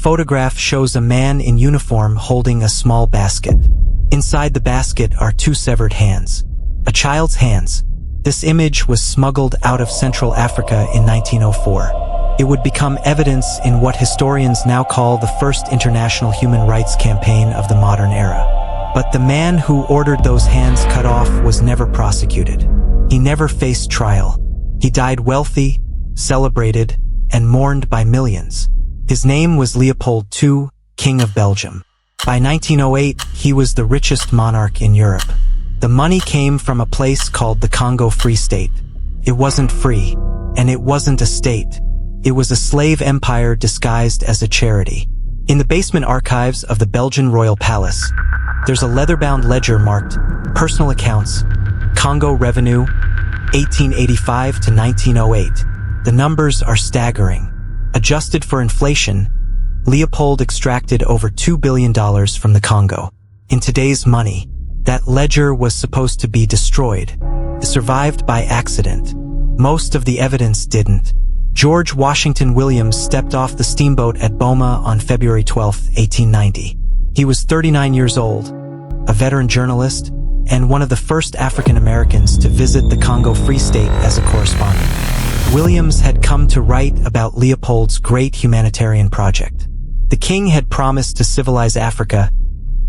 photograph shows a man in uniform holding a small basket. Inside the basket are two severed hands. A child's hands. This image was smuggled out of Central Africa in 1904. It would become evidence in what historians now call the first international human rights campaign of the modern era. But the man who ordered those hands cut off was never prosecuted. He never faced trial. He died wealthy, celebrated, and mourned by millions. His name was Leopold II, King of Belgium. By 1908, he was the richest monarch in Europe. The money came from a place called the Congo Free State. It wasn't free, and it wasn't a state. It was a slave empire disguised as a charity. In the basement archives of the Belgian royal palace, there's a leather-bound ledger marked Personal Accounts, Congo Revenue, 1885 to 1908. The numbers are staggering. Adjusted for inflation, Leopold extracted over $2 billion from the Congo. In today's money, that ledger was supposed to be destroyed. It survived by accident. Most of the evidence didn't. George Washington Williams stepped off the steamboat at Boma on February 12, 1890. He was 39 years old, a veteran journalist, and one of the first African Americans to visit the Congo Free State as a correspondent. Williams had come to write about Leopold's great humanitarian project. The king had promised to civilize Africa,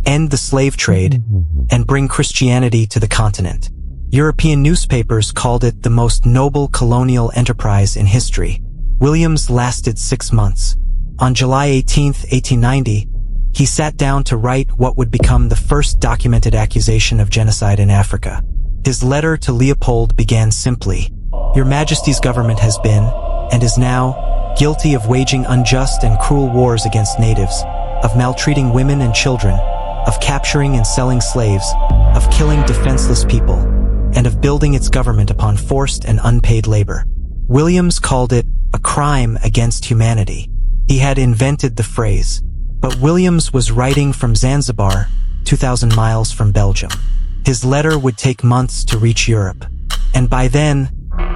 end the slave trade, and bring Christianity to the continent. European newspapers called it the most noble colonial enterprise in history. Williams lasted 6 months. On July 18, 1890, he sat down to write what would become the first documented accusation of genocide in Africa. His letter to Leopold began simply, "Your Majesty's government has been, and is now, guilty of waging unjust and cruel wars against natives, of maltreating women and children, of capturing and selling slaves, of killing defenseless people, and of building its government upon forced and unpaid labor." Williams called it a crime against humanity. He had invented the phrase. But Williams was writing from Zanzibar, 2,000 miles from Belgium. His letter would take months to reach Europe. And by then,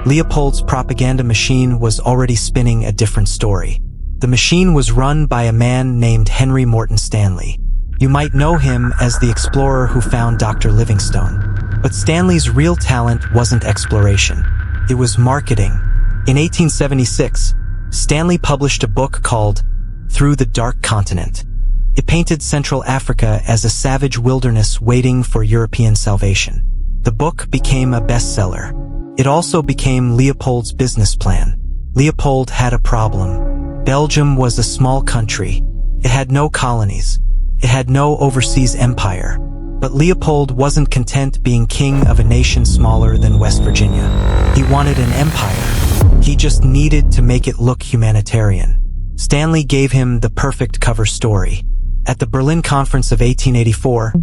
Leopold's propaganda machine was already spinning a different story. The machine was run by a man named Henry Morton Stanley. You might know him as the explorer who found Dr. Livingstone. But Stanley's real talent wasn't exploration. It was marketing. In 1876, Stanley published a book called Through the Dark Continent. It painted Central Africa as a savage wilderness waiting for European salvation. The book became a bestseller. It also became Leopold's business plan. Leopold had a problem. Belgium was a small country. It had no colonies. It had no overseas empire. But Leopold wasn't content being king of a nation smaller than West Virginia. He wanted an empire. He just needed to make it look humanitarian. Stanley gave him the perfect cover story. At the Berlin Conference of 1884,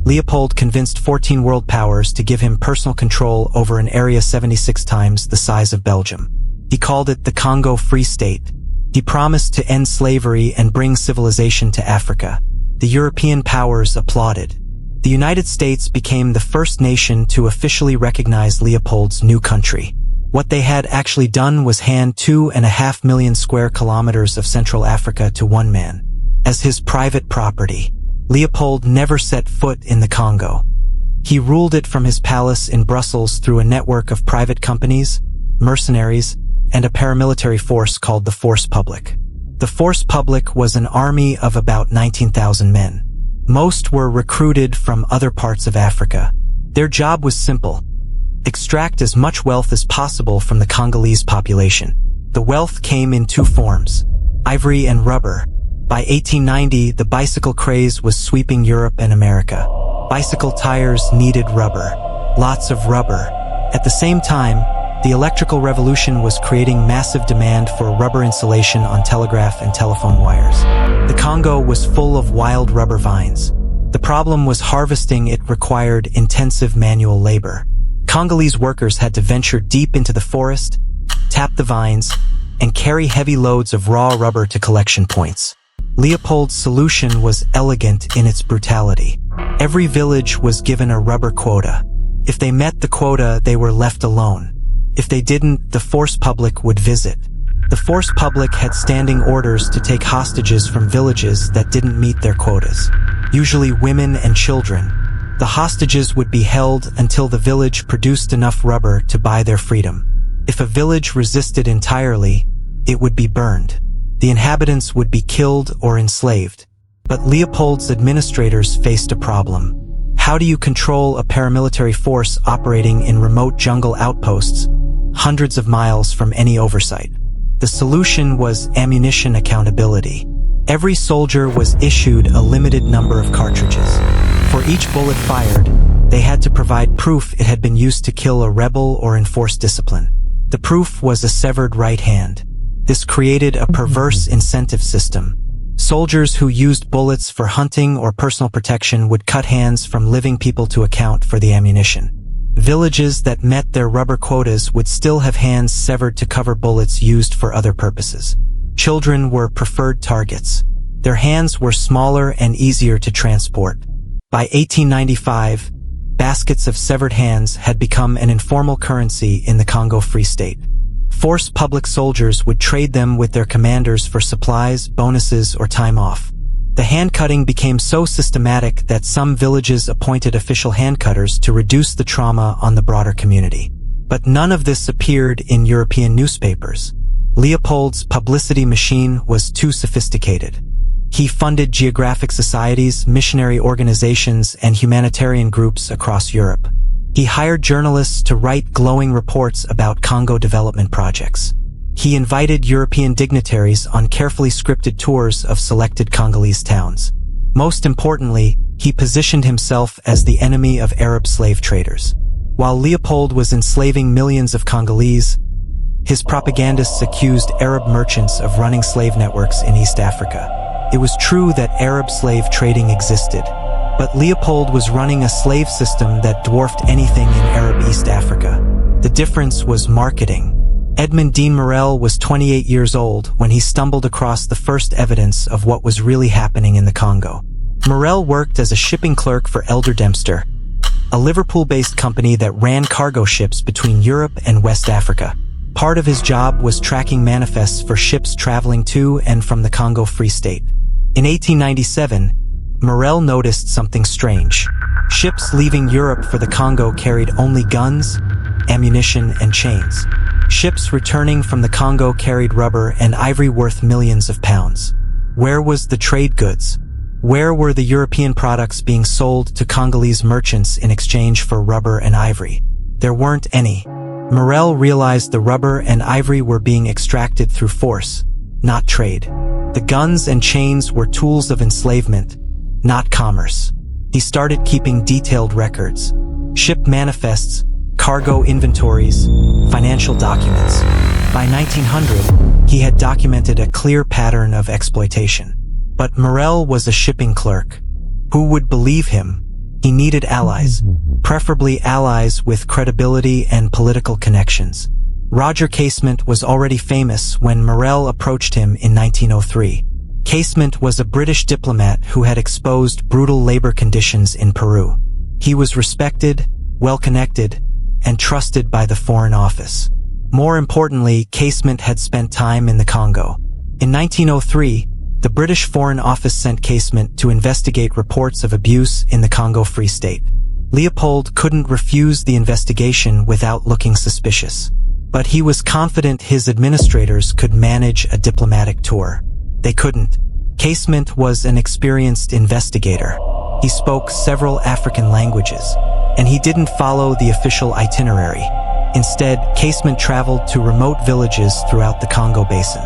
Leopold convinced 14 world powers to give him personal control over an area 76 times the size of Belgium. He called it the Congo Free State. He promised to end slavery and bring civilization to Africa. The European powers applauded. The United States became the first nation to officially recognize Leopold's new country. What they had actually done was hand 2.5 million square kilometers of Central Africa to one man. As his private property, Leopold never set foot in the Congo. He ruled it from his palace in Brussels through a network of private companies, mercenaries, and a paramilitary force called the Force Publique. The Force Publique was an army of about 19,000 men. Most were recruited from other parts of Africa. Their job was simple: extract as much wealth as possible from the Congolese population. The wealth came in two forms: ivory and rubber. By 1890, the bicycle craze was sweeping Europe and America. Bicycle tires needed rubber. Lots of rubber. At the same time, the electrical revolution was creating massive demand for rubber insulation on telegraph and telephone wires. The Congo was full of wild rubber vines. The problem was harvesting it required intensive manual labor. Congolese workers had to venture deep into the forest, tap the vines, and carry heavy loads of raw rubber to collection points. Leopold's solution was elegant in its brutality. Every village was given a rubber quota. If they met the quota, they were left alone. If they didn't, the Force Publique would visit. The force public had standing orders to take hostages from villages that didn't meet their quotas, usually women and children. The hostages would be held until the village produced enough rubber to buy their freedom. If a village resisted entirely, it would be burned. The inhabitants would be killed or enslaved. But Leopold's administrators faced a problem. How do you control a paramilitary force operating in remote jungle outposts, hundreds of miles from any oversight? The solution was ammunition accountability. Every soldier was issued a limited number of cartridges. For each bullet fired, they had to provide proof it had been used to kill a rebel or enforce discipline. The proof was a severed right hand. This created a perverse incentive system. Soldiers who used bullets for hunting or personal protection would cut hands from living people to account for the ammunition. Villages that met their rubber quotas would still have hands severed to cover bullets used for other purposes. Children were preferred targets. Their hands were smaller and easier to transport. By 1895, baskets of severed hands had become an informal currency in the Congo Free State. Force public soldiers would trade them with their commanders for supplies, bonuses, or time off. The hand-cutting became so systematic that some villages appointed official hand-cutters to reduce the trauma on the broader community. But none of this appeared in European newspapers. Leopold's publicity machine was too sophisticated. He funded geographic societies, missionary organizations, and humanitarian groups across Europe. He hired journalists to write glowing reports about Congo development projects. He invited European dignitaries on carefully scripted tours of selected Congolese towns. Most importantly, he positioned himself as the enemy of Arab slave traders. While Leopold was enslaving millions of Congolese, his propagandists accused Arab merchants of running slave networks in East Africa. It was true that Arab slave trading existed, but Leopold was running a slave system that dwarfed anything in Arab East Africa. The difference was marketing. Edmond Dean Morel was 28 years old when he stumbled across the first evidence of what was really happening in the Congo. Morel worked as a shipping clerk for Elder Dempster, a Liverpool-based company that ran cargo ships between Europe and West Africa. Part of his job was tracking manifests for ships traveling to and from the Congo Free State. In 1897, Morel noticed something strange. Ships leaving Europe for the Congo carried only guns, ammunition, and chains. Ships returning from the Congo carried rubber and ivory worth millions of pounds. Where was the trade goods? Where were the European products being sold to Congolese merchants in exchange for rubber and ivory? There weren't any. Morel realized the rubber and ivory were being extracted through force, not trade. The guns and chains were tools of enslavement, not commerce. He started keeping detailed records, ship manifests, cargo inventories, financial documents. By 1900, he had documented a clear pattern of exploitation. But Morel was a shipping clerk. Who would believe him? He needed allies, preferably allies with credibility and political connections. Roger Casement was already famous when Morel approached him in 1903. Casement was a British diplomat who had exposed brutal labor conditions in Peru. He was respected, well-connected, and trusted by the Foreign Office. More importantly, Casement had spent time in the Congo. In 1903, the British Foreign Office sent Casement to investigate reports of abuse in the Congo Free State. Leopold couldn't refuse the investigation without looking suspicious. But he was confident his administrators could manage a diplomatic tour. They couldn't. Casement was an experienced investigator. He spoke several African languages, and he didn't follow the official itinerary. Instead, Casement traveled to remote villages throughout the Congo Basin.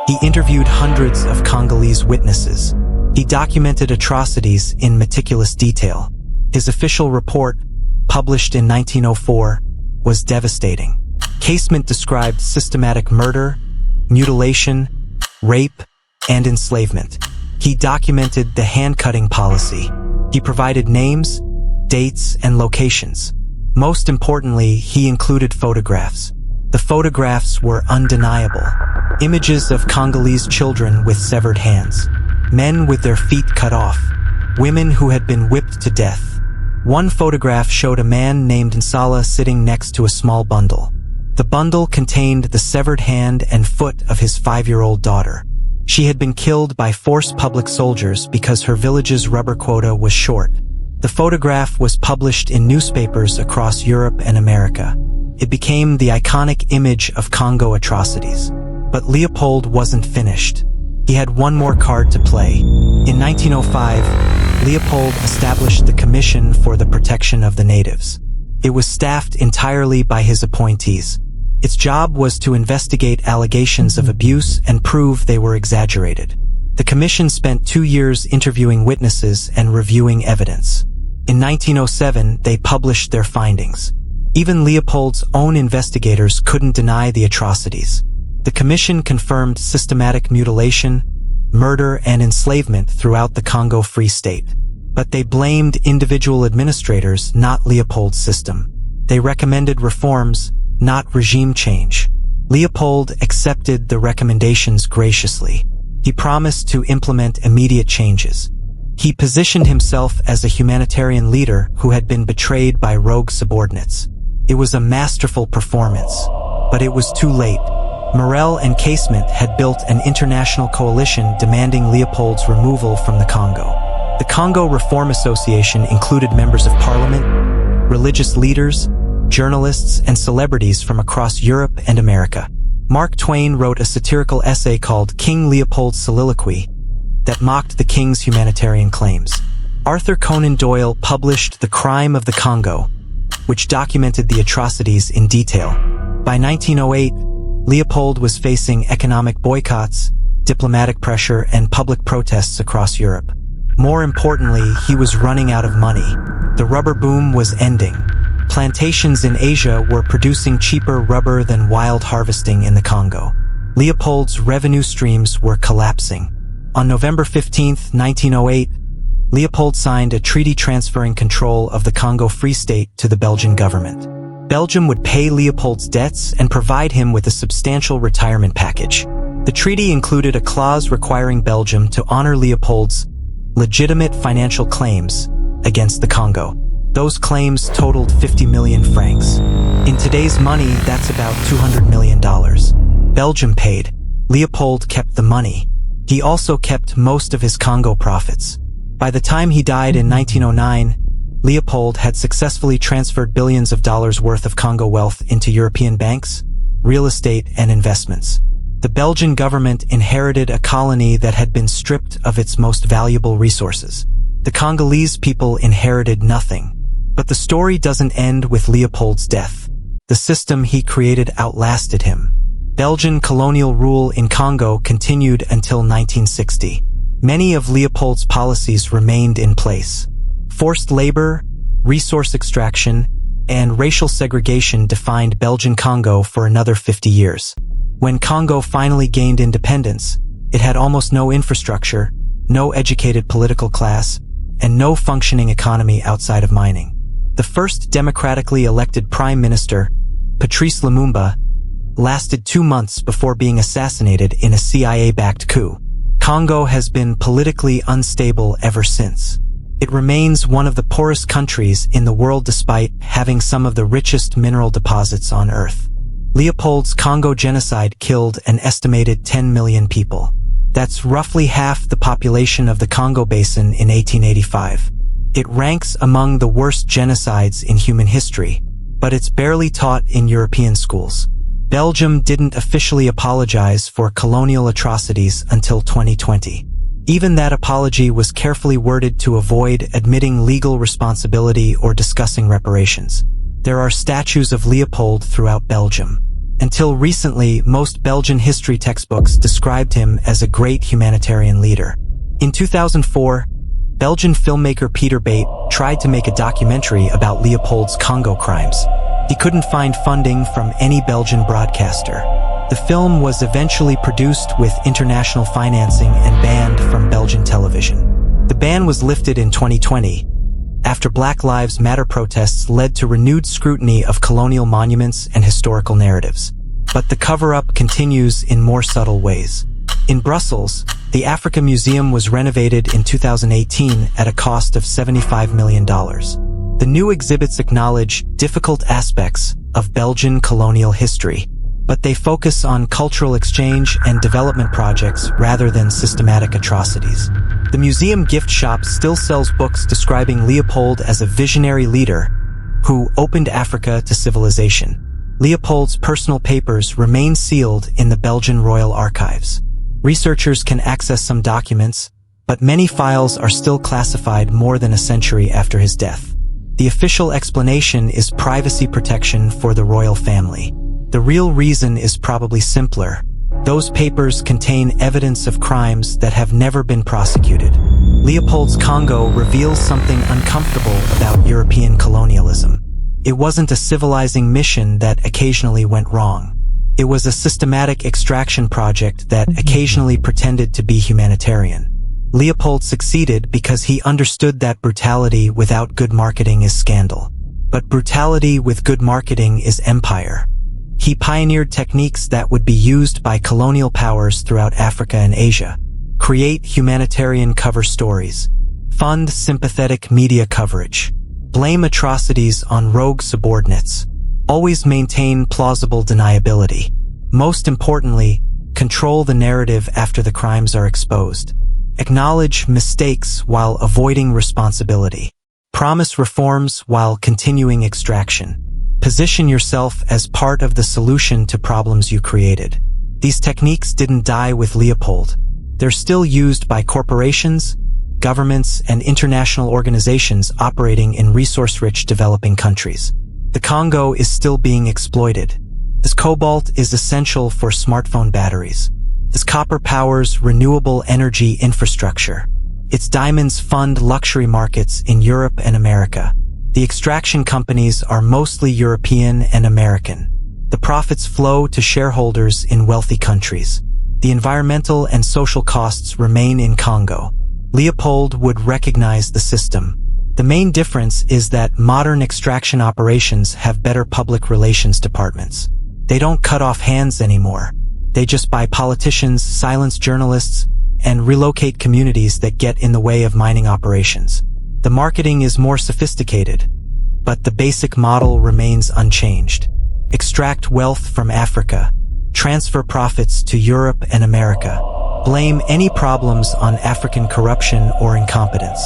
He interviewed hundreds of Congolese witnesses. He documented atrocities in meticulous detail. His official report, published in 1904, was devastating. Casement described systematic murder, mutilation, rape, and enslavement. He documented the hand-cutting policy. He provided names, dates, and locations. Most importantly, he included photographs. The photographs were undeniable. Images of Congolese children with severed hands, men with their feet cut off, women who had been whipped to death. One photograph showed a man named Nsala sitting next to a small bundle. The bundle contained the severed hand and foot of his 5-year-old daughter. She had been killed by forced public soldiers because her village's rubber quota was short. The photograph was published in newspapers across Europe and America. It became the iconic image of Congo atrocities. But Leopold wasn't finished. He had one more card to play. In 1905, Leopold established the Commission for the Protection of the Natives. It was staffed entirely by his appointees. Its job was to investigate allegations of abuse and prove they were exaggerated. The commission spent 2 years interviewing witnesses and reviewing evidence. In 1907, they published their findings. Even Leopold's own investigators couldn't deny the atrocities. The commission confirmed systematic mutilation, murder, and enslavement throughout the Congo Free State. But they blamed individual administrators, not Leopold's system. They recommended reforms, not regime change. Leopold accepted the recommendations graciously. He promised to implement immediate changes. He positioned himself as a humanitarian leader who had been betrayed by rogue subordinates. It was a masterful performance, but it was too late. Morel and Casement had built an international coalition demanding Leopold's removal from the Congo. The Congo Reform Association included members of parliament, religious leaders, journalists, and celebrities from across Europe and America. Mark Twain wrote a satirical essay called King Leopold's Soliloquy that mocked the king's humanitarian claims. Arthur Conan Doyle published The Crime of the Congo, which documented the atrocities in detail. By 1908, Leopold was facing economic boycotts, diplomatic pressure, and public protests across Europe. More importantly, he was running out of money. The rubber boom was ending. Plantations in Asia were producing cheaper rubber than wild harvesting in the Congo. Leopold's revenue streams were collapsing. On November 15, 1908, Leopold signed a treaty transferring control of the Congo Free State to the Belgian government. Belgium would pay Leopold's debts and provide him with a substantial retirement package. The treaty included a clause requiring Belgium to honor Leopold's legitimate financial claims against the Congo. Those claims totaled 50 million francs. In today's money, that's about $200 million. Belgium paid. Leopold kept the money. He also kept most of his Congo profits. By the time he died in 1909, Leopold had successfully transferred billions of dollars worth of Congo wealth into European banks, real estate, and investments. The Belgian government inherited a colony that had been stripped of its most valuable resources. The Congolese people inherited nothing. But the story doesn't end with Leopold's death. The system he created outlasted him. Belgian colonial rule in Congo continued until 1960. Many of Leopold's policies remained in place. Forced labor, resource extraction, and racial segregation defined Belgian Congo for another 50 years. When Congo finally gained independence, it had almost no infrastructure, no educated political class, and no functioning economy outside of mining. The first democratically elected prime minister, Patrice Lumumba, lasted 2 months before being assassinated in a CIA-backed coup. Congo has been politically unstable ever since. It remains one of the poorest countries in the world despite having some of the richest mineral deposits on Earth. Leopold's Congo genocide killed an estimated 10 million people. That's roughly half the population of the Congo Basin in 1885. It ranks among the worst genocides in human history, but it's barely taught in European schools. Belgium didn't officially apologize for colonial atrocities until 2020. Even that apology was carefully worded to avoid admitting legal responsibility or discussing reparations. There are statues of Leopold throughout Belgium. Until recently, most Belgian history textbooks described him as a great humanitarian leader. In 2004, Belgian filmmaker Peter Bate tried to make a documentary about Leopold's Congo crimes. He couldn't find funding from any Belgian broadcaster. The film was eventually produced with international financing and banned from Belgian television. The ban was lifted in 2020, after Black Lives Matter protests led to renewed scrutiny of colonial monuments and historical narratives. But the cover-up continues in more subtle ways. In Brussels, the Africa Museum was renovated in 2018 at a cost of $75 million. The new exhibits acknowledge difficult aspects of Belgian colonial history, but they focus on cultural exchange and development projects rather than systematic atrocities. The museum gift shop still sells books describing Leopold as a visionary leader who opened Africa to civilization. Leopold's personal papers remain sealed in the Belgian Royal Archives. Researchers can access some documents, but many files are still classified more than a century after his death. The official explanation is privacy protection for the royal family. The real reason is probably simpler. Those papers contain evidence of crimes that have never been prosecuted. Leopold's Congo reveals something uncomfortable about European colonialism. It wasn't a civilizing mission that occasionally went wrong. It was a systematic extraction project that occasionally pretended to be humanitarian. Leopold succeeded because he understood that brutality without good marketing is scandal. But brutality with good marketing is empire. He pioneered techniques that would be used by colonial powers throughout Africa and Asia. Create humanitarian cover stories. Fund sympathetic media coverage. Blame atrocities on rogue subordinates. Always maintain plausible deniability. Most importantly, control the narrative after the crimes are exposed. Acknowledge mistakes while avoiding responsibility. Promise reforms while continuing extraction. Position yourself as part of the solution to problems you created. These techniques didn't die with Leopold. They're still used by corporations, governments, and international organizations operating in resource-rich developing countries. The Congo is still being exploited. This cobalt is essential for smartphone batteries. This copper powers renewable energy infrastructure. Its diamonds fund luxury markets in Europe and America. The extraction companies are mostly European and American. The profits flow to shareholders in wealthy countries. The environmental and social costs remain in Congo. Leopold would recognize the system. The main difference is that modern extraction operations have better public relations departments. They don't cut off hands anymore. They just buy politicians, silence journalists, and relocate communities that get in the way of mining operations. The marketing is more sophisticated, but the basic model remains unchanged. Extract wealth from Africa. Transfer profits to Europe and America. Blame any problems on African corruption or incompetence.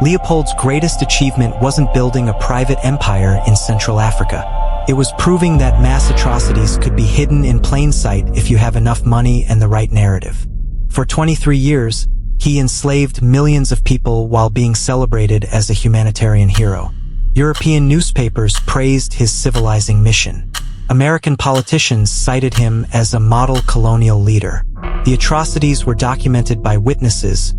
Leopold's greatest achievement wasn't building a private empire in Central Africa. It was proving that mass atrocities could be hidden in plain sight if you have enough money and the right narrative. For 23 years, he enslaved millions of people while being celebrated as a humanitarian hero. European newspapers praised his civilizing mission. American politicians cited him as a model colonial leader. The atrocities were documented by witnesses,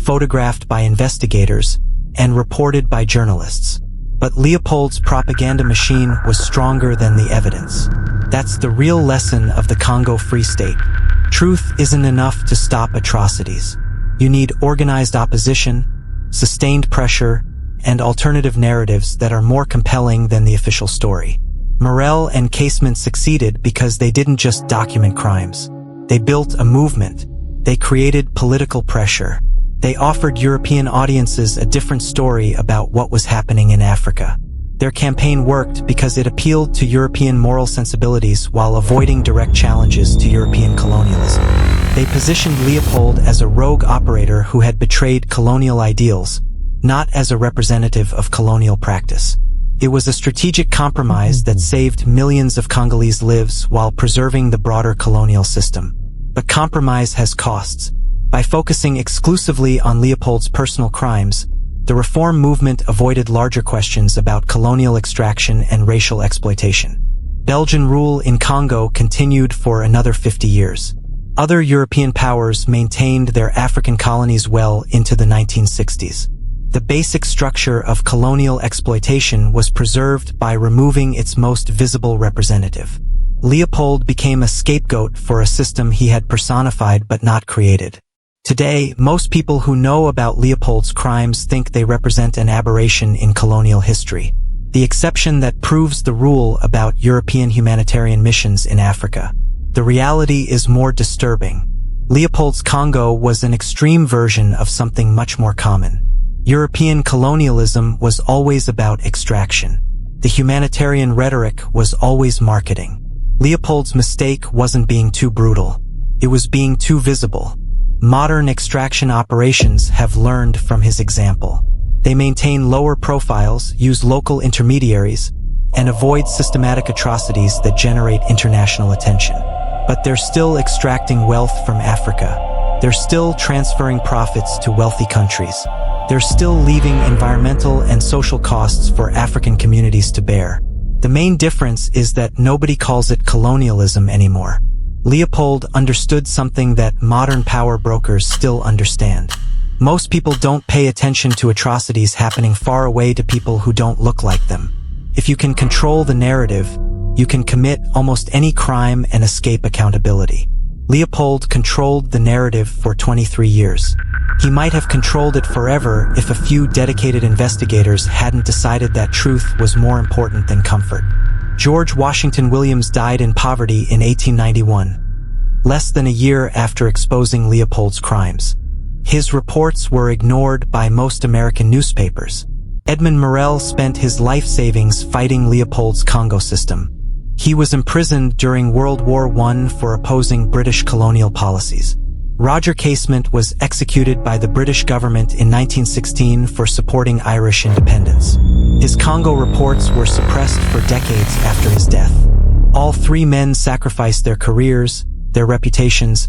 photographed by investigators, and reported by journalists. But Leopold's propaganda machine was stronger than the evidence. That's the real lesson of the Congo Free State. Truth isn't enough to stop atrocities. You need organized opposition, sustained pressure, and alternative narratives that are more compelling than the official story. Morel and Casement succeeded because they didn't just document crimes. They built a movement. They created political pressure. They offered European audiences a different story about what was happening in Africa. Their campaign worked because it appealed to European moral sensibilities while avoiding direct challenges to European colonialism. They positioned Leopold as a rogue operator who had betrayed colonial ideals, not as a representative of colonial practice. It was a strategic compromise that saved millions of Congolese lives while preserving the broader colonial system. But compromise has costs. By focusing exclusively on Leopold's personal crimes, the reform movement avoided larger questions about colonial extraction and racial exploitation. Belgian rule in Congo continued for another 50 years. Other European powers maintained their African colonies well into the 1960s. The basic structure of colonial exploitation was preserved by removing its most visible representative. Leopold became a scapegoat for a system he had personified but not created. Today, most people who know about Leopold's crimes think they represent an aberration in colonial history, the exception that proves the rule about European humanitarian missions in Africa. The reality is more disturbing. Leopold's Congo was an extreme version of something much more common. European colonialism was always about extraction. The humanitarian rhetoric was always marketing. Leopold's mistake wasn't being too brutal. It was being too visible. Modern extraction operations have learned from his example. They maintain lower profiles, use local intermediaries, and avoid systematic atrocities that generate international attention. But they're still extracting wealth from Africa. They're still transferring profits to wealthy countries. They're still leaving environmental and social costs for African communities to bear. The main difference is that nobody calls it colonialism anymore. Leopold understood something that modern power brokers still understand. Most people don't pay attention to atrocities happening far away to people who don't look like them. If you can control the narrative, you can commit almost any crime and escape accountability. Leopold controlled the narrative for 23 years. He might have controlled it forever if a few dedicated investigators hadn't decided that truth was more important than comfort. George Washington Williams died in poverty in 1891, less than a year after exposing Leopold's crimes. His reports were ignored by most American newspapers. Edmund Morel spent his life savings fighting Leopold's Congo system. He was imprisoned during World War I for opposing British colonial policies. Roger Casement was executed by the British government in 1916 for supporting Irish independence. His Congo reports were suppressed for decades after his death. All three men sacrificed their careers, their reputations,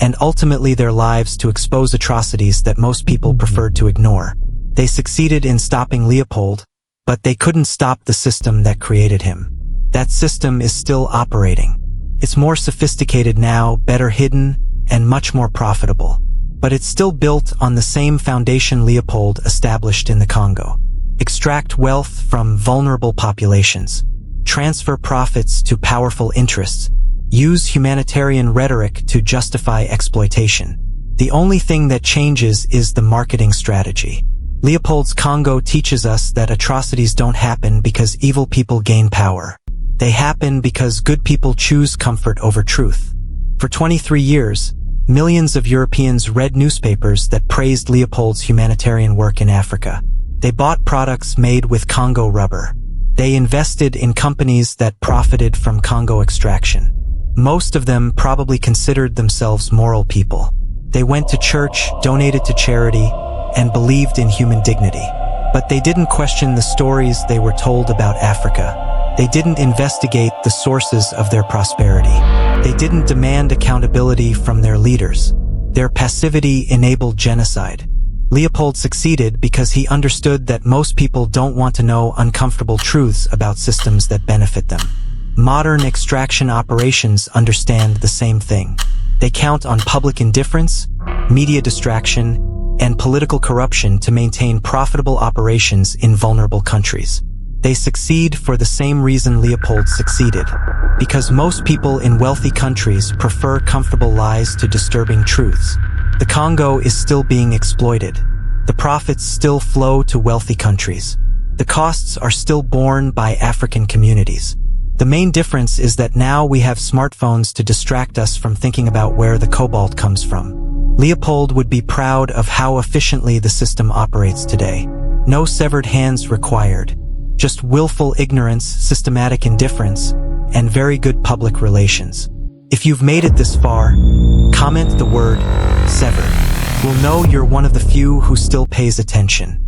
and ultimately their lives to expose atrocities that most people preferred to ignore. They succeeded in stopping Leopold, but they couldn't stop the system that created him. That system is still operating. It's more sophisticated now, better hidden, and much more profitable. But it's still built on the same foundation Leopold established in the Congo. Extract wealth from vulnerable populations. Transfer profits to powerful interests. Use humanitarian rhetoric to justify exploitation. The only thing that changes is the marketing strategy. Leopold's Congo teaches us that atrocities don't happen because evil people gain power. They happen because good people choose comfort over truth. For 23 years, millions of Europeans read newspapers that praised Leopold's humanitarian work in Africa. They bought products made with Congo rubber. They invested in companies that profited from Congo extraction. Most of them probably considered themselves moral people. They went to church, donated to charity, and believed in human dignity. But they didn't question the stories they were told about Africa. They didn't investigate the sources of their prosperity. They didn't demand accountability from their leaders. Their passivity enabled genocide. Leopold succeeded because he understood that most people don't want to know uncomfortable truths about systems that benefit them. Modern extraction operations understand the same thing. They count on public indifference, media distraction, and political corruption to maintain profitable operations in vulnerable countries. They succeed for the same reason Leopold succeeded, because most people in wealthy countries prefer comfortable lies to disturbing truths. The Congo is still being exploited. The profits still flow to wealthy countries. The costs are still borne by African communities. The main difference is that now we have smartphones to distract us from thinking about where the cobalt comes from. Leopold would be proud of how efficiently the system operates today. No severed hands required. Just willful ignorance, systematic indifference, and very good public relations. If you've made it this far, comment the word severed. We'll know you're one of the few who still pays attention.